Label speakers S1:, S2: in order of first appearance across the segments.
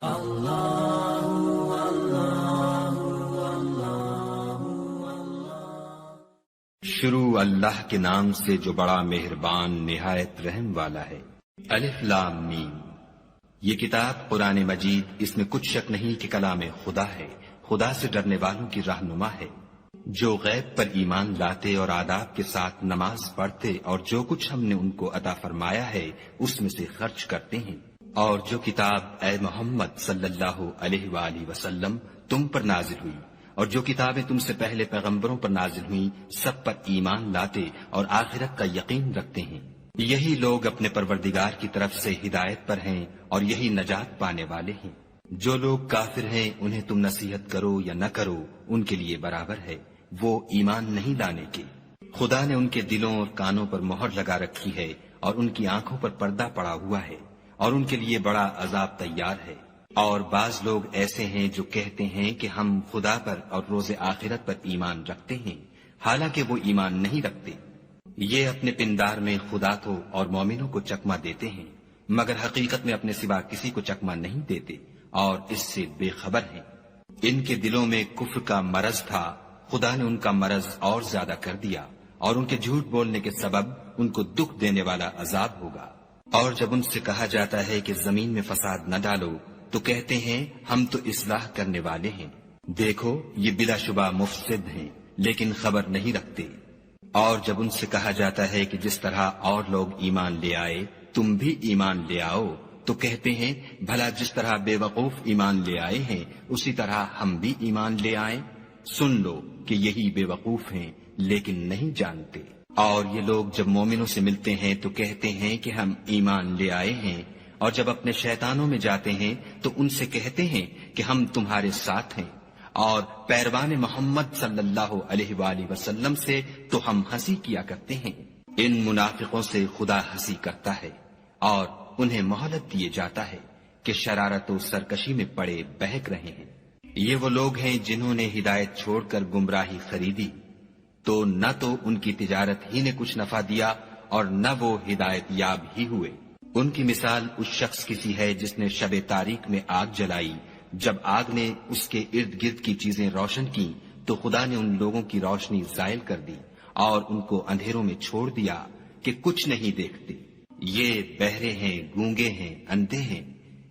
S1: شروع اللہ کے نام سے جو بڑا مہربان نہایت رحم والا ہے۔ الف لام میم۔ یہ کتاب قرآن مجید، اس میں کچھ شک نہیں کہ کلام خدا ہے، خدا سے ڈرنے والوں کی رہنما ہے، جو غیب پر ایمان لاتے اور آداب کے ساتھ نماز پڑھتے اور جو کچھ ہم نے ان کو عطا فرمایا ہے اس میں سے خرچ کرتے ہیں، اور جو کتاب اے محمد صلی اللہ علیہ وآلہ وسلم تم پر نازل ہوئی اور جو کتابیں تم سے پہلے پیغمبروں پر نازل ہوئیں سب پر ایمان لاتے اور آخرت کا یقین رکھتے ہیں، یہی لوگ اپنے پروردگار کی طرف سے ہدایت پر ہیں اور یہی نجات پانے والے ہیں۔ جو لوگ کافر ہیں انہیں تم نصیحت کرو یا نہ کرو ان کے لیے برابر ہے، وہ ایمان نہیں لانے کے۔ خدا نے ان کے دلوں اور کانوں پر مہر لگا رکھی ہے اور ان کی آنکھوں پر پردہ پڑا ہوا ہے اور ان کے لیے بڑا عذاب تیار ہے۔ اور بعض لوگ ایسے ہیں جو کہتے ہیں کہ ہم خدا پر اور روز آخرت پر ایمان رکھتے ہیں، حالانکہ وہ ایمان نہیں رکھتے۔ یہ اپنے پندار میں خدا کو اور مومنوں کو چکمہ دیتے ہیں، مگر حقیقت میں اپنے سوا کسی کو چکمہ نہیں دیتے اور اس سے بے خبر ہیں۔ ان کے دلوں میں کفر کا مرض تھا، خدا نے ان کا مرض اور زیادہ کر دیا اور ان کے جھوٹ بولنے کے سبب ان کو دکھ دینے والا عذاب ہوگا۔ اور جب ان سے کہا جاتا ہے کہ زمین میں فساد نہ ڈالو تو کہتے ہیں ہم تو اصلاح کرنے والے ہیں، دیکھو یہ بلا شبہ مفسد ہیں لیکن خبر نہیں رکھتے۔ اور جب ان سے کہا جاتا ہے کہ جس طرح اور لوگ ایمان لے آئے تم بھی ایمان لے آؤ تو کہتے ہیں بھلا جس طرح بے وقوف ایمان لے آئے ہیں اسی طرح ہم بھی ایمان لے آئیں۔ سن لو کہ یہی بے وقوف ہیں لیکن نہیں جانتے۔ اور یہ لوگ جب مومنوں سے ملتے ہیں تو کہتے ہیں کہ ہم ایمان لے آئے ہیں، اور جب اپنے شیطانوں میں جاتے ہیں تو ان سے کہتے ہیں کہ ہم تمہارے ساتھ ہیں، اور پیروان محمد صلی اللہ علیہ وآلہ وسلم سے تو ہم ہنسی کیا کرتے ہیں۔ ان منافقوں سے خدا ہنسی کرتا ہے اور انہیں مہلت دیے جاتا ہے کہ شرارت و سرکشی میں پڑے بہک رہے ہیں۔ یہ وہ لوگ ہیں جنہوں نے ہدایت چھوڑ کر گمراہی خریدی، تو نہ تو ان کی تجارت ہی نے کچھ نفع دیا اور نہ وہ ہدایت یاب ہی ہوئے۔ ان کی مثال اس شخص کی سی ہے جس نے شب تاریک میں آگ جلائی، جب آگ نے اس کے ارد گرد کی چیزیں روشن کی تو خدا نے ان لوگوں کی روشنی زائل کر دی اور ان کو اندھیروں میں چھوڑ دیا کہ کچھ نہیں دیکھتے۔ یہ بہرے ہیں، گونگے ہیں، اندھے ہیں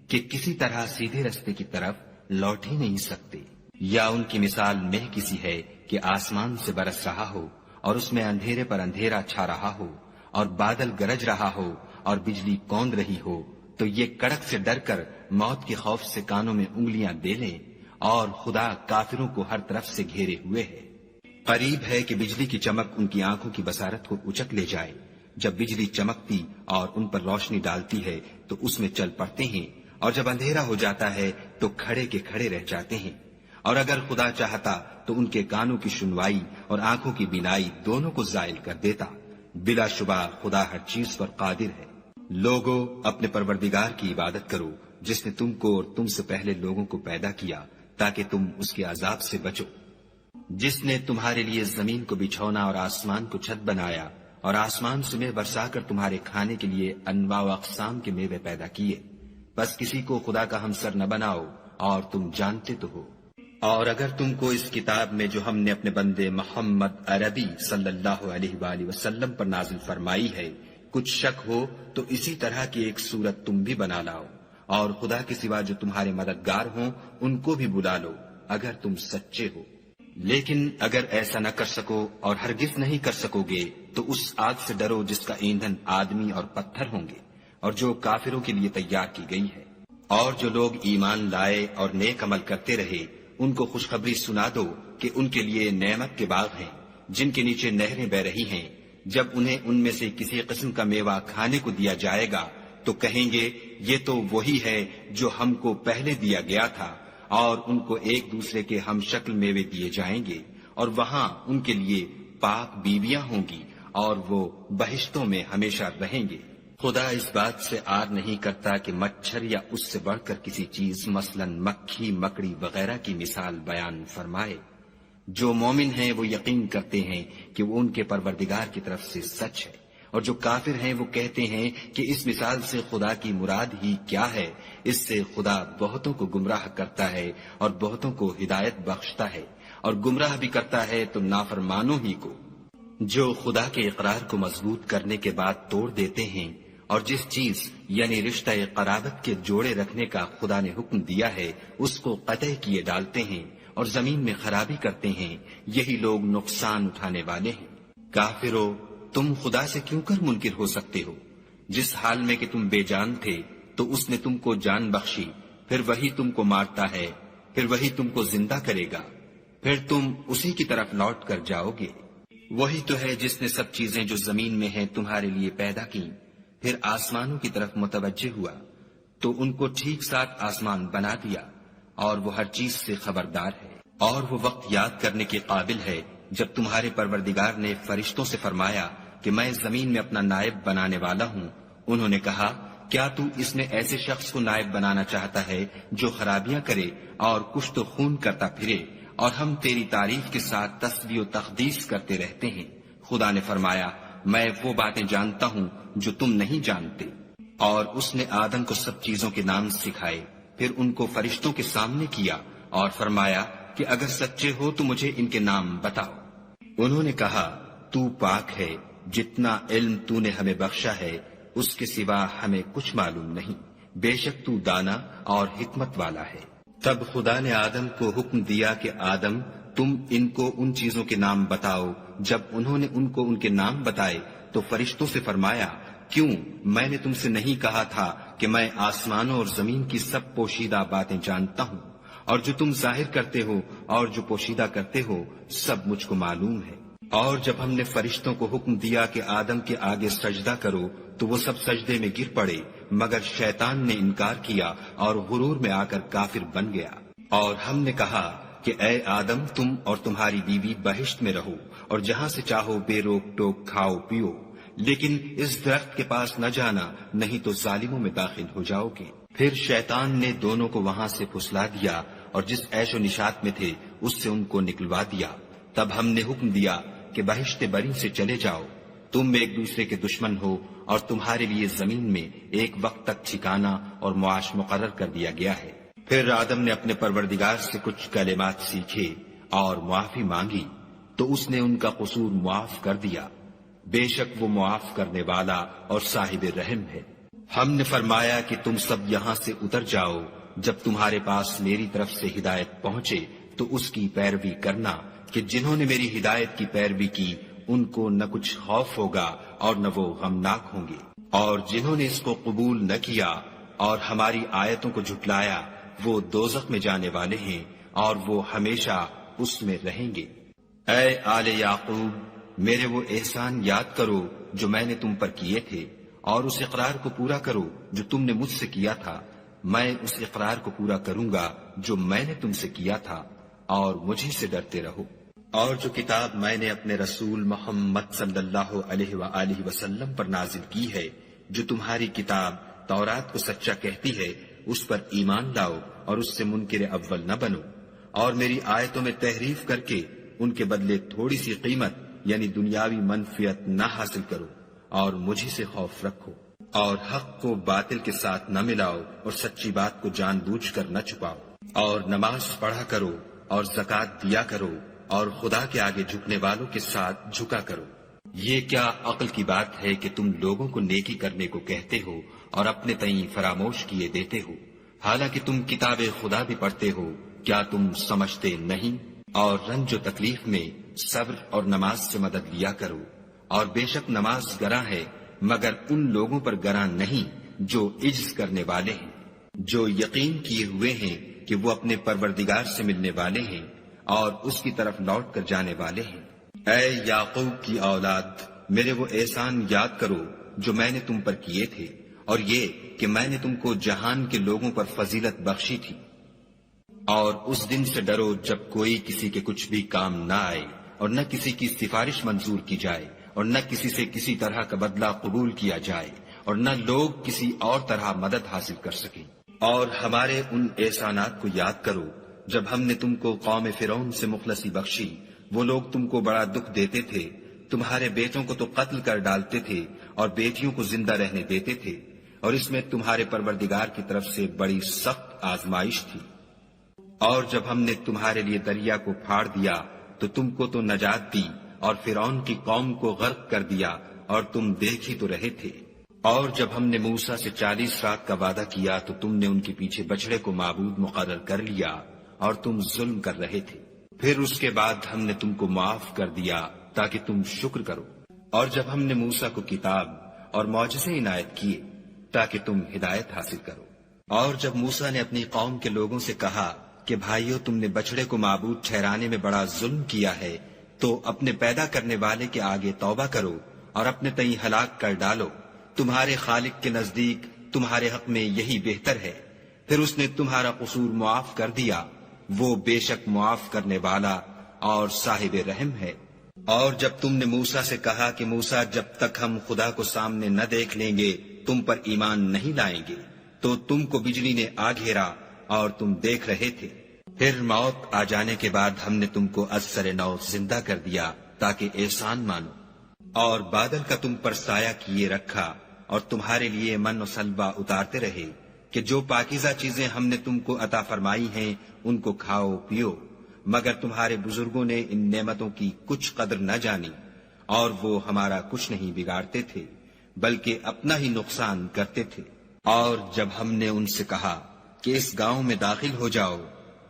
S1: کہ کسی طرح سیدھے رستے کی طرف لوٹ ہی نہیں سکتے۔ یا ان کی مثال مہ کسی ہے کہ آسمان سے برس رہا ہو اور اس میں اندھیرے پر اندھیرا چھا رہا ہو اور بادل گرج رہا ہو اور بجلی کوند رہی ہو، تو یہ کڑک سے ڈر کر موت کے خوف سے کانوں میں انگلیاں دے لیں، اور خدا کافروں کو ہر طرف سے گھیرے ہوئے ہے۔ قریب ہے کہ بجلی کی چمک ان کی آنکھوں کی بصارت کو اچک لے جائے۔ جب بجلی چمکتی اور ان پر روشنی ڈالتی ہے تو اس میں چل پڑتے ہیں، اور جب اندھیرا ہو جاتا ہے تو کھڑے کے کھڑے رہ جاتے ہیں۔ اور اگر خدا چاہتا تو ان کے کانوں کی سنوائی اور آنکھوں کی بینائی دونوں کو زائل کر دیتا۔ بلا شبہ خدا ہر چیز پر قادر ہے۔ لوگو اپنے پروردگار کی عبادت کرو جس نے تم کو اور تم سے پہلے لوگوں کو پیدا کیا تاکہ تم اس کے عذاب سے بچو، جس نے تمہارے لیے زمین کو بچھونا اور آسمان کو چھت بنایا اور آسمان سے میوہ برسا کر تمہارے کھانے کے لیے انواع و اقسام کے میوے پیدا کیے، بس کسی کو خدا کا ہمسر نہ بناؤ اور تم جانتے تو ہو۔ اور اگر تم کو اس کتاب میں جو ہم نے اپنے بندے محمد عربی صلی اللہ علیہ وآلہ وسلم پر نازل فرمائی ہے کچھ شک ہو تو اسی طرح کی ایک صورت تم بھی بنا لاؤ، اور خدا کے سوا جو تمہارے مددگار ہوں ان کو بھی بلا لو اگر تم سچے ہو۔ لیکن اگر ایسا نہ کر سکو اور ہرگز نہیں کر سکو گے تو اس آگ سے ڈرو جس کا ایندھن آدمی اور پتھر ہوں گے اور جو کافروں کے لیے تیار کی گئی ہے۔ اور جو لوگ ایمان لائے اور نیک عمل کرتے رہے ان کو خوشخبری سنا دو کہ ان کے لیے نعمت کے باغ ہیں جن کے نیچے نہریں بہ رہی ہیں۔ جب انہیں ان میں سے کسی قسم کا میوہ کھانے کو دیا جائے گا تو کہیں گے یہ تو وہی ہے جو ہم کو پہلے دیا گیا تھا، اور ان کو ایک دوسرے کے ہم شکل میوے دیے جائیں گے، اور وہاں ان کے لیے پاک بیویاں ہوں گی اور وہ بہشتوں میں ہمیشہ رہیں گے۔ خدا اس بات سے آر نہیں کرتا کہ مچھر یا اس سے بڑھ کر کسی چیز مثلا مکھی، مکڑی وغیرہ کی مثال بیان فرمائے۔ جو مومن ہیں وہ یقین کرتے ہیں کہ وہ ان کے پروردگار کی طرف سے سچ ہے، اور جو کافر ہیں وہ کہتے ہیں کہ اس مثال سے خدا کی مراد ہی کیا ہے؟ اس سے خدا بہتوں کو گمراہ کرتا ہے اور بہتوں کو ہدایت بخشتا ہے، اور گمراہ بھی کرتا ہے تو نافرمانوں ہی کو، جو خدا کے اقرار کو مضبوط کرنے کے بعد توڑ دیتے ہیں، اور جس چیز یعنی رشتہ قرابت کے جوڑے رکھنے کا خدا نے حکم دیا ہے اس کو قطع کیے ڈالتے ہیں اور زمین میں خرابی کرتے ہیں، یہی لوگ نقصان اٹھانے والے ہیں۔ کافرو، تم خدا سے کیوں کر منکر ہو سکتے ہو؟ جس حال میں کہ تم بے جان تھے تو اس نے تم کو جان بخشی، پھر وہی تم کو مارتا ہے، پھر وہی تم کو زندہ کرے گا، پھر تم اسی کی طرف لوٹ کر جاؤ گے۔ وہی تو ہے جس نے سب چیزیں جو زمین میں ہیں تمہارے لیے پیدا کی، پھر آسمانوں کی طرف متوجہ ہوا تو ان کو ٹھیک ساتھ آسمان بنا دیا، اور وہ ہر چیز سے خبردار ہے۔ اور وہ وقت یاد کرنے کے قابل ہے جب تمہارے پروردگار نے فرشتوں سے فرمایا کہ میں زمین میں اپنا نائب بنانے والا ہوں۔ انہوں نے کہا، کیا تو اس میں ایسے شخص کو نائب بنانا چاہتا ہے جو خرابیاں کرے اور کشت و خون کرتا پھرے، اور ہم تیری تعریف کے ساتھ تسبیح و تقدیس کرتے رہتے ہیں؟ خدا نے فرمایا، میں وہ باتیں جانتا ہوں جو تم نہیں جانتے۔ اور اس نے آدم کو سب چیزوں کے نام سکھائے، پھر ان کو فرشتوں کے سامنے کیا اور فرمایا کہ اگر سچے ہو تو مجھے ان کے نام بتاؤ۔ انہوں نے کہا، تو پاک ہے، جتنا علم تو نے ہمیں بخشا ہے اس کے سوا ہمیں کچھ معلوم نہیں، بے شک تو دانا اور حکمت والا ہے۔ تب خدا نے آدم کو حکم دیا کہ آدم، تم ان کو ان چیزوں کے نام بتاؤ۔ جب انہوں نے ان کو ان کے نام بتائے تو فرشتوں سے فرمایا، کیوں میں نے تم سے نہیں کہا تھا کہ میں آسمانوں اور زمین کی سب پوشیدہ باتیں جانتا ہوں، اور جو تم ظاہر کرتے ہو اور جو پوشیدہ کرتے ہو سب مجھ کو معلوم ہے۔ اور جب ہم نے فرشتوں کو حکم دیا کہ آدم کے آگے سجدہ کرو تو وہ سب سجدے میں گر پڑے، مگر شیطان نے انکار کیا اور غرور میں آ کر کافر بن گیا۔ اور ہم نے کہا کہ اے آدم، تم اور تمہاری بیوی بہشت میں رہو اور جہاں سے چاہو بے روک ٹوک کھاؤ پیو، لیکن اس درخت کے پاس نہ جانا، نہیں تو ظالموں میں داخل ہو جاؤ گے۔ پھر شیطان نے دونوں کو وہاں سے پھسلا دیا اور جس عیش و نشاط میں تھے اس سے ان کو نکلوا دیا۔ تب ہم نے حکم دیا کہ بہشت بری سے چلے جاؤ، تم ایک دوسرے کے دشمن ہو، اور تمہارے لیے زمین میں ایک وقت تک ٹھکانہ اور معاش مقرر کر دیا گیا ہے۔ پھر آدم نے اپنے پروردگار سے کچھ کلمات سیکھے اور معافی مانگی تو اس نے ان کا قصور معاف کر دیا، بے شک وہ معاف کرنے والا اور صاحب رحم ہے۔ ہم نے فرمایا کہ تم سب یہاں سے اتر جاؤ، جب تمہارے پاس میری طرف سے ہدایت پہنچے تو اس کی پیروی کرنا، کہ جنہوں نے میری ہدایت کی پیروی کی ان کو نہ کچھ خوف ہوگا اور نہ وہ غمناک ہوں گے، اور جنہوں نے اس کو قبول نہ کیا اور ہماری آیتوں کو جھٹلایا وہ دوزخ میں جانے والے ہیں اور وہ ہمیشہ اس میں رہیں گے۔ اے آل یعقوب، میرے وہ احسان یاد کرو جو میں نے تم پر کیے تھے، اور اس اقرار کو پورا کرو جو تم نے مجھ سے کیا تھا۔ میں اس اقرار کو پورا کروں گا جو میں نے تم سے کیا تھا، اور مجھے سے ڈرتے رہو۔ اور جو کتاب میں نے اپنے رسول محمد صلی اللہ علیہ وآلہ وسلم پر نازل کی ہے، جو تمہاری کتاب تورات کو سچا کہتی ہے، اس پر ایمان لاؤ اور اس سے منکر اول نہ بنو، اور میری آیتوں میں تحریف کر کے ان کے بدلے تھوڑی سی قیمت یعنی دنیاوی منفعت نہ حاصل کرو، اور مجھے سے خوف رکھو، اور حق کو باطل کے ساتھ نہ ملاؤ اور سچی بات کو جان بوجھ کر نہ چھپاؤ، اور نماز پڑھا کرو اور زکوٰۃ دیا کرو، اور خدا کے آگے جھکنے والوں کے ساتھ جھکا کرو۔ یہ کیا عقل کی بات ہے کہ تم لوگوں کو نیکی کرنے کو کہتے ہو اور اپنے تئیں فراموش کیے دیتے ہو، حالانکہ تم کتاب خدا بھی پڑھتے ہو؟ کیا تم سمجھتے نہیں؟ اور رنج و تکلیف میں صبر اور نماز سے مدد لیا کرو، اور بے شک نماز گراں ہے، مگر ان لوگوں پر گراں نہیں جو عجز کرنے والے ہیں، جو یقین کیے ہوئے ہیں کہ وہ اپنے پروردگار سے ملنے والے ہیں اور اس کی طرف لوٹ کر جانے والے ہیں۔ اے یعقوب کی اولاد، میرے وہ احسان یاد کرو جو میں نے تم پر کیے تھے، اور یہ کہ میں نے تم کو جہان کے لوگوں پر فضیلت بخشی تھی۔ اور اس دن سے ڈرو جب کوئی کسی کے کچھ بھی کام نہ آئے، اور نہ کسی کی سفارش منظور کی جائے، اور نہ کسی سے کسی طرح کا بدلہ قبول کیا جائے، اور نہ لوگ کسی اور طرح مدد حاصل کر سکیں۔ اور ہمارے ان احسانات کو یاد کرو جب ہم نے تم کو قوم فرعون سے مخلصی بخشی، وہ لوگ تم کو بڑا دکھ دیتے تھے، تمہارے بیٹوں کو تو قتل کر ڈالتے تھے اور بیٹیوں کو زندہ رہنے دیتے تھے، اور اس میں تمہارے پروردگار کی طرف سے بڑی سخت آزمائش تھی۔ اور جب ہم نے تمہارے لیے دریا کو پھاڑ دیا تو تم کو تو نجات دی، اور فرعون کی قوم کو غرق کر دیا، اور تم دیکھ ہی تو رہے تھے۔ اور جب ہم نے موسیٰ سے 40 رات کا وعدہ کیا تو تم نے ان کے پیچھے بچڑے کو معبود مقرر کر لیا، اور تم ظلم کر رہے تھے۔ پھر اس کے بعد ہم نے تم کو معاف کر دیا تاکہ تم شکر کرو۔ اور جب ہم نے موسیٰ کو کتاب اور معجزے عنایت کیے تاکہ تم ہدایت حاصل کرو۔ اور جب موسیٰ نے اپنی قوم کے لوگوں سے کہا کہ بھائیو، تم نے بچڑے کو معبود ٹھہرانے میں بڑا ظلم کیا ہے، تو اپنے پیدا کرنے والے کے آگے توبہ کرو اور اپنے تئیں ہلاک کر ڈالو، تمہارے خالق کے نزدیک تمہارے حق میں یہی بہتر ہے۔ پھر اس نے تمہارا قصور معاف کر دیا، وہ بے شک معاف کرنے والا اور صاحب رحم ہے۔ اور جب تم نے موسیٰ سے کہا کہ موسیٰ، جب تک ہم خدا کو سامنے نہ دیکھ لیں گے تم پر ایمان نہیں لائیں گے، تو تم کو بجلی نے آ گھیرا اور تم دیکھ رہے تھے۔ پھر موت آ جانے کے بعد ہم نے تم کو از سر نو زندہ کر دیا تاکہ احسان مانو، اور بادل کا تم پر سایہ کیے رکھا، اور تمہارے لیے من و سلوہ اتارتے رہے کہ جو پاکیزہ چیزیں ہم نے تم کو عطا فرمائی ہیں ان کو کھاؤ پیو، مگر تمہارے بزرگوں نے ان نعمتوں کی کچھ قدر نہ جانی، اور وہ ہمارا کچھ نہیں بگاڑتے تھے بلکہ اپنا ہی نقصان کرتے تھے۔ اور جب ہم نے ان سے کہا کہ اس گاؤں میں داخل ہو جاؤ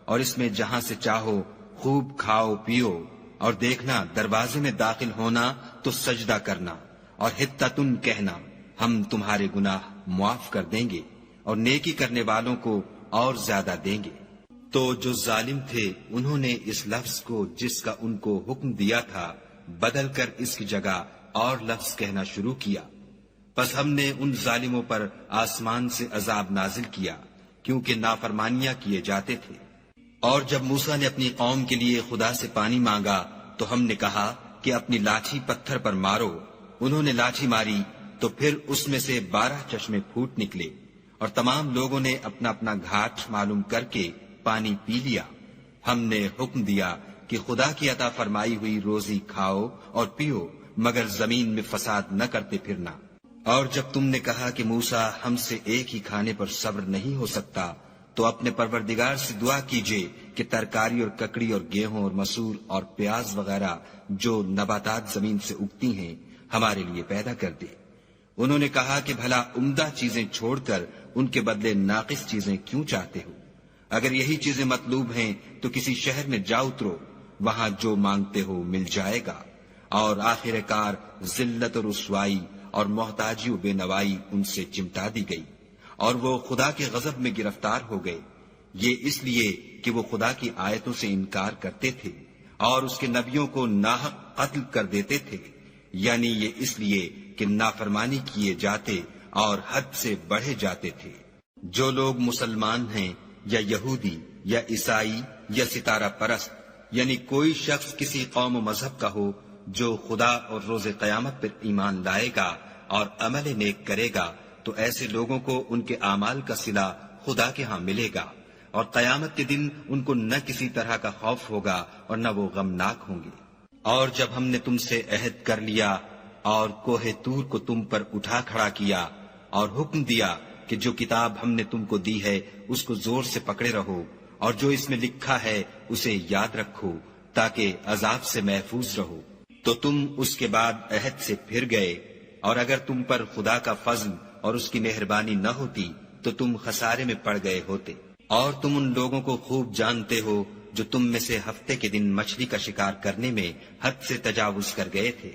S1: اور اس میں جہاں سے چاہو خوب کھاؤ پیو، اور دیکھنا دروازے میں داخل ہونا تو سجدہ کرنا اور حطتن کہنا، ہم تمہارے گناہ معاف کر دیں گے اور نیکی کرنے والوں کو اور زیادہ دیں گے۔ تو جو ظالم تھے انہوں نے اس لفظ کو جس کا ان کو حکم دیا تھا بدل کر اس کی جگہ اور لفظ کہنا شروع کیا، پس ہم نے ان ظالموں پر آسمان سے عذاب نازل کیا کیونکہ نافرمانیاں کیے جاتے تھے۔ اور جب موسیٰ نے اپنی قوم کے لیے خدا سے پانی مانگا تو ہم نے کہا کہ اپنی لاٹھی پتھر پر مارو۔ انہوں نے لاٹھی ماری تو پھر اس میں سے 12 چشمے پھوٹ نکلے، اور تمام لوگوں نے اپنا اپنا گھاٹ معلوم کر کے پانی پی لیا۔ ہم نے حکم دیا کہ خدا کی عطا فرمائی ہوئی روزی کھاؤ اور پیو، مگر زمین میں فساد نہ کرتے پھرنا۔ اور جب تم نے کہا کہ موسیٰ، ہم سے ایک ہی کھانے پر صبر نہیں ہو سکتا، تو اپنے پروردگار سے دعا کیجئے کہ ترکاری اور ککڑی اور گیہوں اور مسور اور پیاز وغیرہ جو نباتات زمین سے اگتی ہیں ہمارے لیے پیدا کر دے۔ انہوں نے کہا کہ بھلا عمدہ چیزیں چھوڑ کر ان کے بدلے ناقص چیزیں کیوں چاہتے ہو؟ اگر یہی چیزیں مطلوب ہیں تو کسی شہر میں جا اترو، وہاں جو مانگتے ہو مل جائے گا۔ اور آخر کار ذلت اور رسوائی اور محتاجی و بے نوائی ان سے چمٹا دی گئی، اور وہ خدا کے غضب میں گرفتار ہو گئے، یہ اس لیے کہ وہ خدا کی آیتوں سے انکار کرتے تھے اور اس کے نبیوں کو ناحق قتل کر دیتے تھے، یعنی یہ اس لیے کہ نافرمانی کیے جاتے اور حد سے بڑھے جاتے تھے۔ جو لوگ مسلمان ہیں یا یہودی یا عیسائی یا ستارہ پرست، یعنی کوئی شخص کسی قوم و مذہب کا ہو، جو خدا اور روز قیامت پر ایمان لائے گا اور عمل نیک کرے گا، تو ایسے لوگوں کو ان کے اعمال کا صلہ خدا کے ہاں ملے گا، اور قیامت کے دن ان کو نہ کسی طرح کا خوف ہوگا اور نہ وہ غمناک ہوں گے۔ اور جب ہم نے تم سے عہد کر لیا اور کوہ طور کو تم پر اٹھا کھڑا کیا اور حکم دیا کہ جو کتاب ہم نے تم کو دی ہے اس کو زور سے پکڑے رہو، اور جو اس میں لکھا ہے اسے یاد رکھو تاکہ عذاب سے محفوظ رہو، تو تم اس کے بعد عہد سے پھر گئے، اور اگر تم پر خدا کا فضل اور اس کی مہربانی نہ ہوتی تو تم خسارے میں پڑ گئے ہوتے۔ اور تم ان لوگوں کو خوب جانتے ہو جو تم میں سے ہفتے کے دن مچھلی کا شکار کرنے میں حد سے تجاوز کر گئے تھے،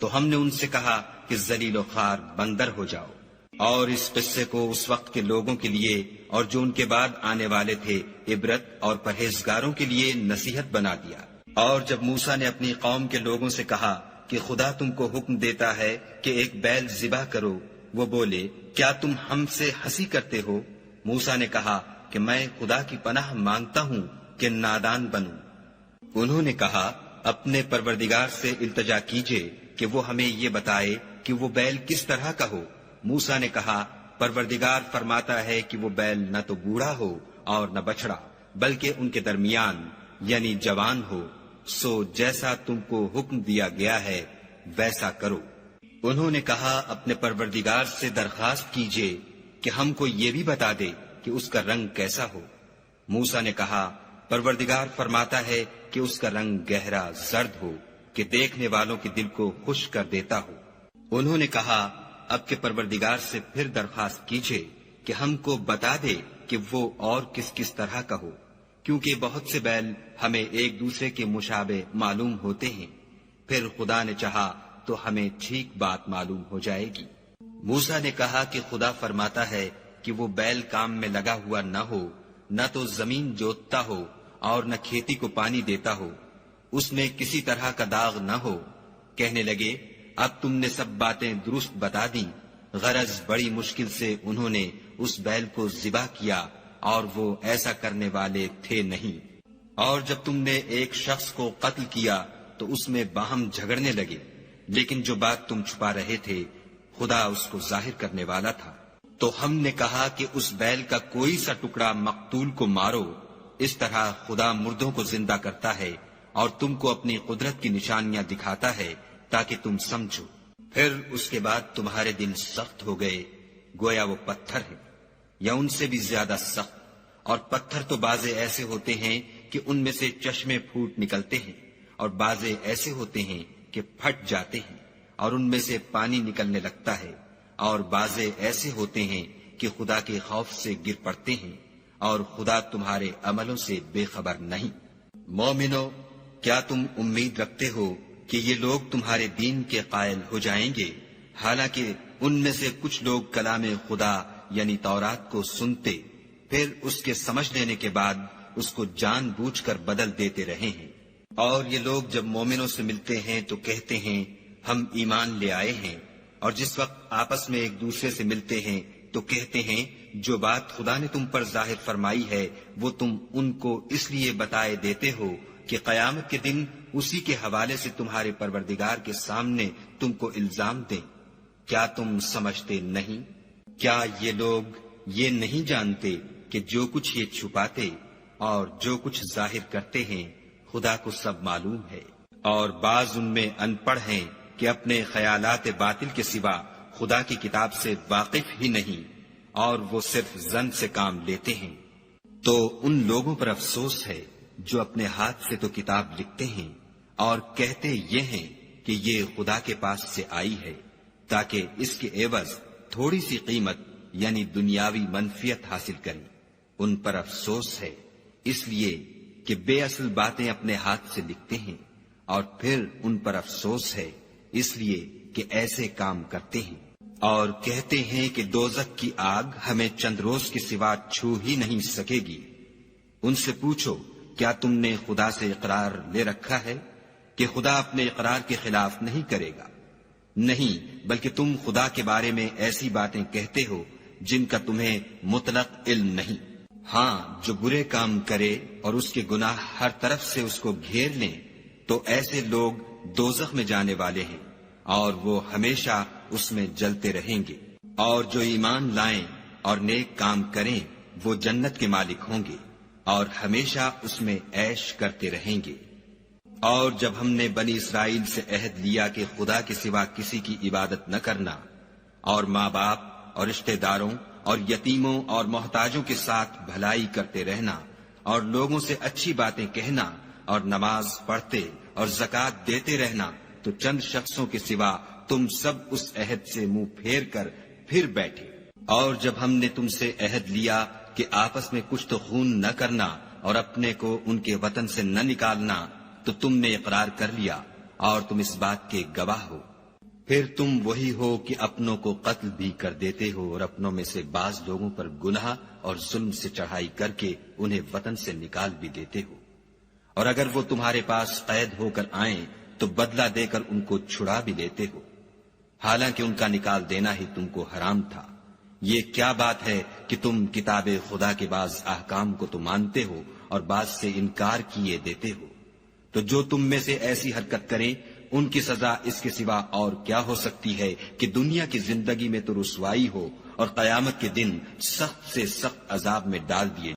S1: تو ہم نے ان سے کہا کہ ذلیل و خوار بندر ہو جاؤ، اور اس قصے کو اس وقت کے لوگوں کے لیے اور جو ان کے بعد آنے والے تھے عبرت اور پرہیزگاروں کے لیے نصیحت بنا دیا۔ اور جب موسیٰ نے اپنی قوم کے لوگوں سے کہا کہ خدا تم کو حکم دیتا ہے کہ ایک بیل ذبح کرو، وہ بولے کیا تم ہم سے ہنسی کرتے ہو؟ موسیٰ نے کہا کہ میں خدا کی پناہ مانگتا ہوں کہ نادان بنوں۔ انہوں نے کہا اپنے پروردگار سے التجا کیجئے کہ وہ ہمیں یہ بتائے کہ وہ بیل کس طرح کا ہو۔ موسیٰ نے کہا پروردگار فرماتا ہے کہ وہ بیل نہ تو بوڑھا ہو اور نہ بچڑا، بلکہ ان کے درمیان یعنی جوان ہو، سو جیسا تم کو حکم دیا گیا ہے ویسا کرو۔ انہوں نے کہا اپنے پروردگار سے درخواست کیجئے کہ ہم کو یہ بھی بتا دے کہ اس کا رنگ کیسا ہو۔ موسیٰ نے کہا پروردگار فرماتا ہے کہ اس کا رنگ گہرا زرد ہو کہ دیکھنے والوں کے دل کو خوش کر دیتا ہو۔ انہوں نے کہا اب کے پروردگار سے پھر درخواست کیجئے کہ ہم کو بتا دے کہ وہ اور کس کس طرح کا ہو، کیونکہ بہت سے بیل ہمیں ایک دوسرے کے مشابہ معلوم ہوتے ہیں، پھر خدا نے چاہا تو ہمیں ٹھیک بات معلوم ہو جائے گی۔ موسیٰ نے کہا کہ خدا فرماتا ہے کہ وہ بیل کام میں لگا ہوا نہ ہو، نہ تو زمین جوتتا ہو اور نہ کھیتی کو پانی دیتا ہو، اس میں کسی طرح کا داغ نہ ہو۔ کہنے لگے اب تم نے سب باتیں درست بتا دیں۔ غرض بڑی مشکل سے انہوں نے اس بیل کو ذبح کیا اور وہ ایسا کرنے والے تھے نہیں۔ اور جب تم نے ایک شخص کو قتل کیا تو اس میں باہم جھگڑنے لگے، لیکن جو بات تم چھپا رہے تھے خدا اس کو ظاہر کرنے والا تھا۔ تو ہم نے کہا کہ اس بیل کا کوئی سا ٹکڑا مقتول کو مارو، اس طرح خدا مردوں کو زندہ کرتا ہے اور تم کو اپنی قدرت کی نشانیاں دکھاتا ہے تاکہ تم سمجھو۔ پھر اس کے بعد تمہارے دل سخت ہو گئے گویا وہ پتھر ہے یا ان سے بھی زیادہ سخت، اور پتھر تو بعضے ایسے ہوتے ہیں کہ ان میں سے چشمے پھوٹ نکلتے ہیں، اور بعضے ایسے ہوتے ہیں کہ پھٹ جاتے ہیں اور ان میں سے پانی نکلنے لگتا ہے، اور بعضے ایسے ہوتے ہیں کہ خدا کے خوف سے گر پڑتے ہیں، اور خدا تمہارے عملوں سے بے خبر نہیں۔ مومنو، کیا تم امید رکھتے ہو کہ یہ لوگ تمہارے دین کے قائل ہو جائیں گے؟ حالانکہ ان میں سے کچھ لوگ کلام خدا یعنی تورات کو سنتے، پھر اس کے سمجھ لینے کے بعد اس کو جان بوجھ کر بدل دیتے رہے ہیں۔ اور یہ لوگ جب مومنوں سے ملتے ہیں تو کہتے ہیں ہم ایمان لے آئے ہیں، اور جس وقت آپس میں ایک دوسرے سے ملتے ہیں تو کہتے ہیں جو بات خدا نے تم پر ظاہر فرمائی ہے وہ تم ان کو اس لیے بتائے دیتے ہو کہ قیامت کے دن اسی کے حوالے سے تمہارے پروردگار کے سامنے تم کو الزام دیں۔ کیا تم سمجھتے نہیں؟ کیا یہ لوگ یہ نہیں جانتے کہ جو کچھ یہ چھپاتے اور جو کچھ ظاہر کرتے ہیں خدا کو سب معلوم ہے؟ اور بعض ان میں ان پڑھ ہیں کہ اپنے خیالات باطل کے سوا خدا کی کتاب سے واقف ہی نہیں، اور وہ صرف ظن سے کام لیتے ہیں۔ تو ان لوگوں پر افسوس ہے جو اپنے ہاتھ سے تو کتاب لکھتے ہیں اور کہتے یہ ہیں کہ یہ خدا کے پاس سے آئی ہے، تاکہ اس کے عوض تھوڑی سی قیمت یعنی دنیاوی منفیت حاصل کریں۔ ان پر افسوس ہے اس لیے کہ بے اصل باتیں اپنے ہاتھ سے لکھتے ہیں، اور پھر ان پر افسوس ہے اس لیے کہ ایسے کام کرتے ہیں۔ اور کہتے ہیں کہ دوزخ کی آگ ہمیں چند روز کے سوا چھو ہی نہیں سکے گی۔ ان سے پوچھو کیا تم نے خدا سے اقرار لے رکھا ہے کہ خدا اپنے اقرار کے خلاف نہیں کرے گا؟ نہیں، بلکہ تم خدا کے بارے میں ایسی باتیں کہتے ہو جن کا تمہیں مطلق علم نہیں۔ ہاں، جو برے کام کرے اور اس کے گناہ ہر طرف سے اس کو گھیر لیں تو ایسے لوگ دوزخ میں جانے والے ہیں اور وہ ہمیشہ اس میں جلتے رہیں گے۔ اور جو ایمان لائیں اور نیک کام کریں وہ جنت کے مالک ہوں گے اور ہمیشہ اس میں عیش کرتے رہیں گے۔ اور جب ہم نے بنی اسرائیل سے عہد لیا کہ خدا کے سوا کسی کی عبادت نہ کرنا، اور ماں باپ اور رشتہ داروں اور یتیموں اور محتاجوں کے ساتھ بھلائی کرتے رہنا، اور لوگوں سے اچھی باتیں کہنا، اور نماز پڑھتے اور زکوٰۃ دیتے رہنا، تو چند شخصوں کے سوا تم سب اس عہد سے منہ پھیر کر پھر بیٹھے۔ اور جب ہم نے تم سے عہد لیا کہ آپس میں کچھ تو خون نہ کرنا اور اپنے کو ان کے وطن سے نہ نکالنا، تو تم نے اقرار کر لیا اور تم اس بات کے گواہ ہو۔ پھر تم وہی ہو کہ اپنوں کو قتل بھی کر دیتے ہو اور اپنوں میں سے بعض لوگوں پر گناہ اور ظلم سے چڑھائی کر کے انہیں وطن سے نکال بھی دیتے ہو، اور اگر وہ تمہارے پاس قید ہو کر آئیں تو بدلہ دے کر ان کو چھڑا بھی لیتے ہو، حالانکہ ان کا نکال دینا ہی تم کو حرام تھا۔ یہ کیا بات ہے کہ تم کتاب خدا کے بعض احکام کو تو مانتے ہو اور بعض سے انکار کیے دیتے ہو؟ تو جو تم میں سے ایسی حرکت کریں ان کی سزا اس کے سوا اور کیا ہو سکتی ہے کہ دنیا کی زندگی میں تو رسوائی ہو اور قیامت کے دن سخت سے سخت عذاب میں ڈال دیے